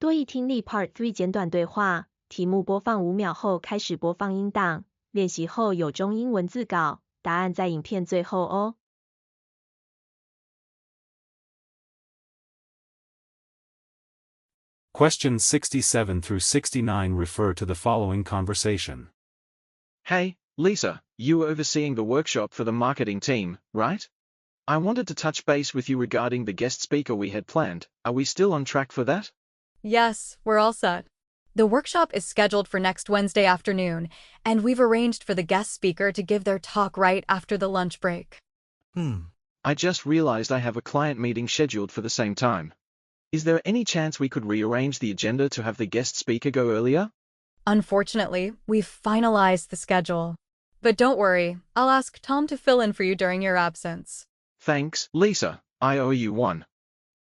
多益听力 Part 3简短对话，题目播放5秒后开始播放音档，练习后有中英文字稿，答案在影片最后哦。Questions 67 through 69 refer to the following conversation. Hey, Lisa, you were overseeing the workshop for the marketing team, right? I wanted to touch base with you regarding the guest speaker we had planned. Are we still on track for that? Yes, we're all set. The workshop is scheduled for next Wednesday afternoon, and we've arranged for the guest speaker to give their talk right after the lunch break. I just realized I have a client meeting scheduled for the same time. Is there any chance we could rearrange the agenda to have the guest speaker go earlier? Unfortunately, we've finalized the schedule. But don't worry, I'll ask Tom to fill in for you during your absence. Thanks, Lisa. I owe you one.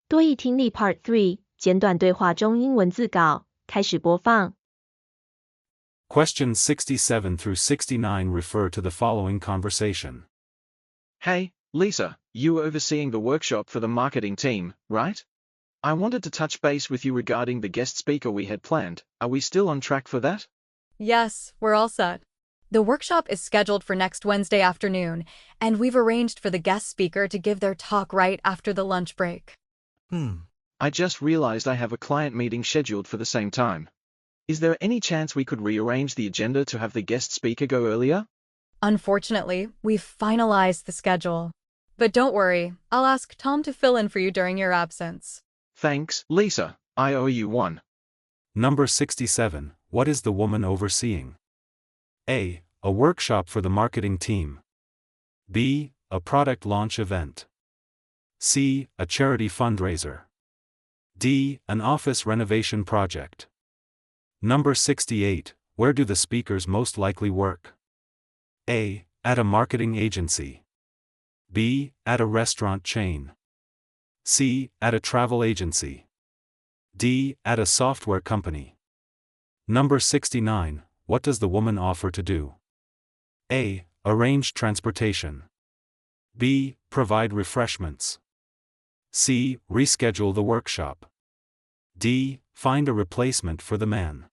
多益听力 Part 3简短对话中英文字稿开始播放。Questions 67 through 69 refer to the following conversation. Hey, Lisa, you were overseeing the workshop for the marketing team, right? I wanted to touch base with you regarding the guest speaker we had planned. Are we still on track for that? Yes, we're all set. The workshop is scheduled for next Wednesday afternoon, and we've arranged for the guest speaker to give their talk right after the lunch break. I just realized I have a client meeting scheduled for the same time. Is there any chance we could rearrange the agenda to have the guest speaker go earlier? Unfortunately, we've finalized the schedule. But don't worry, I'll ask Tom to fill in for you during your absence. Thanks, Lisa. I owe you one. Number 67. What is the woman overseeing? A. A workshop for the marketing team. B. A product launch event. C. A charity fundraiser. D. An office renovation project. Number 68. Where do the speakers most likely work? A. At a marketing agency. B. At a restaurant chain. C. At a travel agency. D. At a software company. Number 69. What does the woman offer to do? A. Arrange transportation. B. Provide refreshments. C. Reschedule the workshop. D. Find a replacement for the man.